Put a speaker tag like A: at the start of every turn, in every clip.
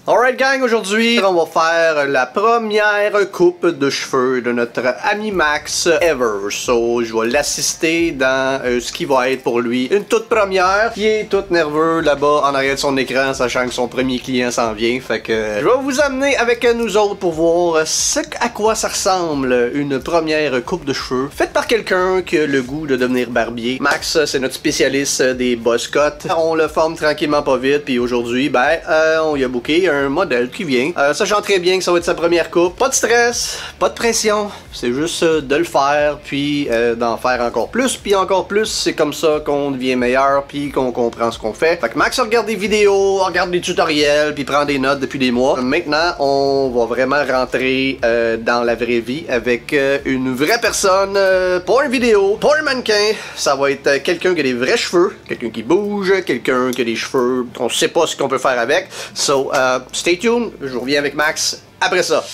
A: Alright gang, aujourd'hui on va faire la première coupe de cheveux de notre ami Max ever. So je vais l'assister dans ce qui va être pour lui une toute première. Il est tout nerveux là-bas en arrière de son écran, sachant que son premier client s'en vient. Fait que je vais vous amener avec nous autres pour voir à quoi ça ressemble une première coupe de cheveux faite par quelqu'un qui a le goût de devenir barbier. Max, c'est notre spécialiste des buzz cuts. On le forme tranquillement pas vite, puis aujourd'hui, on y a booké un modèle qui vient. Sachant très bien que ça va être sa première coupe. Pas de stress, pas de pression, c'est juste de le faire, puis d'en faire encore plus, puis encore plus, c'est comme ça qu'on devient meilleur, puis qu'on comprend ce qu'on fait. Fait que Max regarde des vidéos, regarde des tutoriels, puis prend des notes depuis des mois. Maintenant, on va vraiment rentrer dans la vraie vie avec une vraie personne, pas une vidéo, pas un mannequin. Ça va être quelqu'un qui a des vrais cheveux, quelqu'un qui bouge, quelqu'un qui a des cheveux, on sait pas ce qu'on peut faire avec. So, stay tuned, je vous reviens avec Max après ça.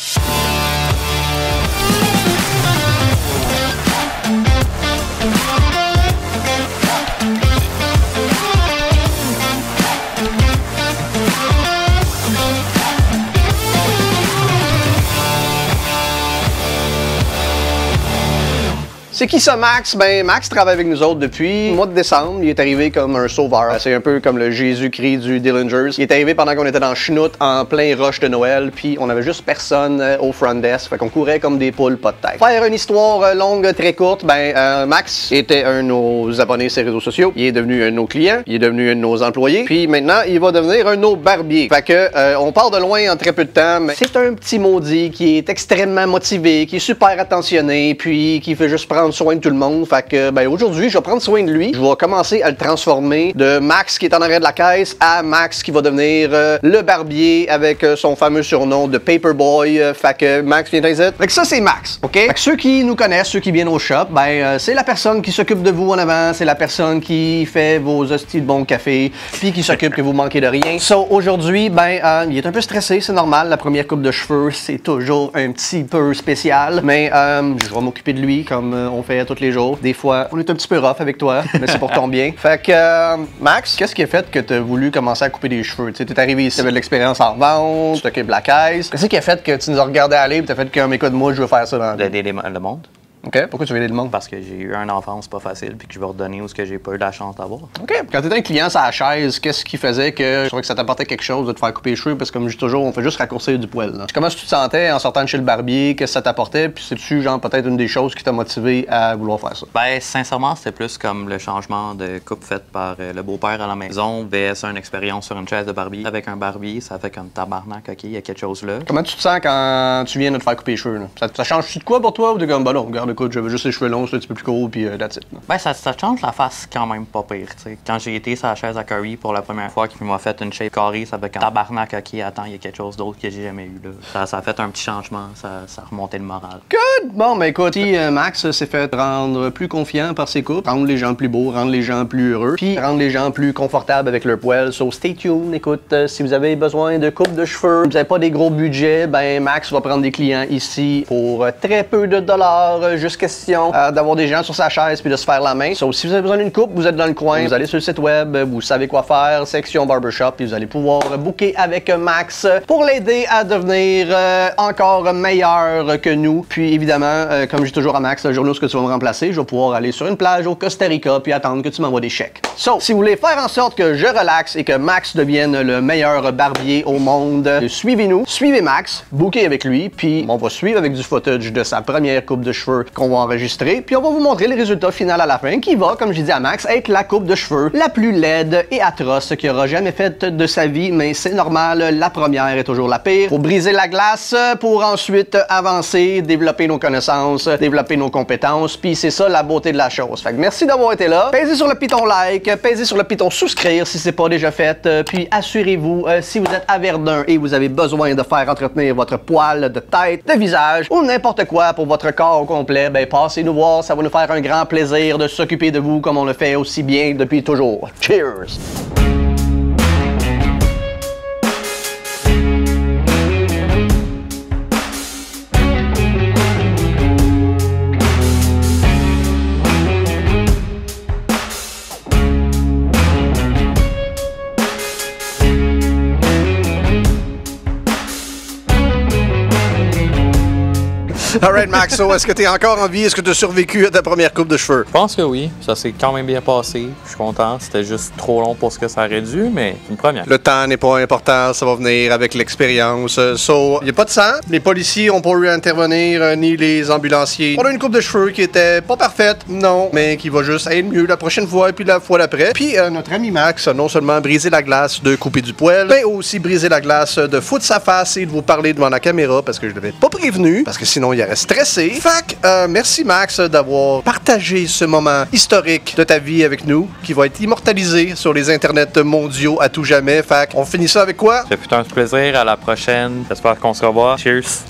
A: C'est qui ça, Max? Ben, Max travaille avec nous autres depuis le mois de décembre. Il est arrivé comme un sauveur. C'est un peu comme le Jésus-Christ du Dillingers. Il est arrivé pendant qu'on était dans Chenoute, en plein rush de Noël, puis on avait juste personne au front desk. Fait qu'on courait comme des poules, pas de tête. Faire une histoire longue, très courte, Max était un de nos abonnés sur les réseaux sociaux. Il est devenu un de nos clients. Il est devenu un de nos employés. Puis maintenant, il va devenir un de nos barbiers. Fait que, on part de loin en très peu de temps, mais c'est un petit maudit qui est extrêmement motivé, qui est super attentionné, puis qui fait juste prendre soin de tout le monde. Fait que, aujourd'hui, je vais prendre soin de lui. Je vais commencer à le transformer de Max qui est en arrière de la caisse à Max qui va devenir le barbier avec son fameux surnom de Paperboy. Fait que Max vient ici. Fait que ça, c'est Max, OK? Fait que ceux qui nous connaissent, ceux qui viennent au shop, c'est la personne qui s'occupe de vous en avant, c'est la personne qui fait vos hosties de bon café, puis qui s'occupe que vous manquez de rien. So, aujourd'hui, il est un peu stressé, c'est normal. La première coupe de cheveux, c'est toujours un petit peu spécial, mais je vais m'occuper de lui comme on fait tous les jours. Des fois, on est un petit peu rough avec toi, mais c'est pour ton bien. Fait que, Max, qu'est-ce qui a fait que tu as voulu commencer à couper des cheveux? Tu es arrivé ici, tu avais de l'expérience en vente, tu t'occupes de la caisse. Qu'est-ce qui a fait que tu nous as regardé aller et tu as fait comme, écoute, moi, je veux faire ça dans
B: d'aider le monde.
A: OK. Pourquoi tu veux aider le monde?
B: Parce que j'ai eu une enfance pas facile puis que je veux redonner où ce que j'ai pas eu la chance d'avoir.
A: OK. Quand tu étais un client sur la chaise, qu'est-ce qui faisait que je trouvais que ça t'apportait quelque chose de te faire couper les cheveux? Parce que comme je dis toujours, on fait juste raccourcir du poil. Là. Comment tu te sentais en sortant de chez le barbier? Qu'est-ce que ça t'apportait? Puis c'est-tu genre peut-être une des choses qui t'a motivé à vouloir faire ça?
B: Ben sincèrement, c'était plus comme le changement de coupe faite par le beau-père à la maison vs une expérience sur une chaise de barbier. Avec un barbier, ça fait comme tabarnak, OK, il y a quelque chose là.
A: Comment tu te sens quand tu viens de te faire couper les cheveux? Là? Ça change-tu de quoi pour toi ou t'es comme, non, regarde, écoute, j'avais juste les cheveux longs, c'est un petit peu plus court, puis that's it.
B: Ben, ça change la face quand même pas pire, tu sais. Quand j'ai été sur la chaise à Curry pour la première fois, qui m'a fait une shape carrée, ça fait comme tabarnak, OK, attends, il y a quelque chose d'autre que j'ai jamais eu là. Ça a fait un petit changement, ça remontait le moral.
A: Good! Bon, ben écoute, si Max s'est fait rendre plus confiant par ses coupes, rendre les gens plus beaux, rendre les gens plus heureux, puis rendre les gens plus confortables avec leur poil. So stay tuned, écoute, si vous avez besoin de coupe de cheveux, vous n'avez pas des gros budgets, Max va prendre des clients ici pour très peu de dollars, juste question d'avoir des gens sur sa chaise puis de se faire la main. So, si vous avez besoin d'une coupe, vous êtes dans le coin, vous allez sur le site web, vous savez quoi faire, section barbershop, puis vous allez pouvoir booker avec Max pour l'aider à devenir encore meilleur que nous. Puis évidemment, comme je dis toujours à Max, le jour où tu vas me remplacer, je vais pouvoir aller sur une plage au Costa Rica puis attendre que tu m'envoies des chèques. So, si vous voulez faire en sorte que je relaxe et que Max devienne le meilleur barbier au monde, suivez-nous, suivez Max, bookez avec lui, puis on va suivre avec du footage de sa première coupe de cheveux qu'on va enregistrer, puis on va vous montrer le résultat final à la fin, qui va, comme j'ai dit à Max, être la coupe de cheveux la plus laide et atroce qu'il aura jamais faite de sa vie, mais c'est normal, la première est toujours la pire. Faut briser la glace pour ensuite avancer, développer nos connaissances, développer nos compétences, puis c'est ça la beauté de la chose. Fait que merci d'avoir été là. Pèsez sur le piton like, pèsez sur le piton souscrire si c'est pas déjà fait, puis assurez-vous, si vous êtes à Verdun et vous avez besoin de faire entretenir votre poil de tête, de visage ou n'importe quoi pour votre corps au complet, passez nous voir, ça va nous faire un grand plaisir de s'occuper de vous comme on le fait aussi bien depuis toujours. Cheers!
C: Alright, Maxo, est-ce que t'es encore en vie? Est-ce que t'as survécu à ta première coupe de cheveux?
D: Je pense que oui. Ça s'est quand même bien passé. Je suis content. C'était juste trop long pour ce que ça aurait dû, mais une première.
C: Le temps n'est pas important, ça va venir avec l'expérience. Il n'y a pas de sang. Les policiers n'ont pas eu à intervenir, ni les ambulanciers. On a une coupe de cheveux qui était pas parfaite, non, mais qui va juste être mieux la prochaine fois et puis la fois d'après. Puis notre ami Max a non seulement brisé la glace de couper du poil, mais aussi brisé la glace de foutre sa face et de vous parler devant la caméra parce que je l'avais pas prévenu, parce que sinon il aurait stressé. Fait que, merci Max d'avoir partagé ce moment historique de ta vie avec nous, qui va être immortalisé sur les internets mondiaux à tout jamais. Fait qu'on finit ça avec quoi?
D: Ça fut un plaisir. À la prochaine. J'espère qu'on se revoit. Cheers.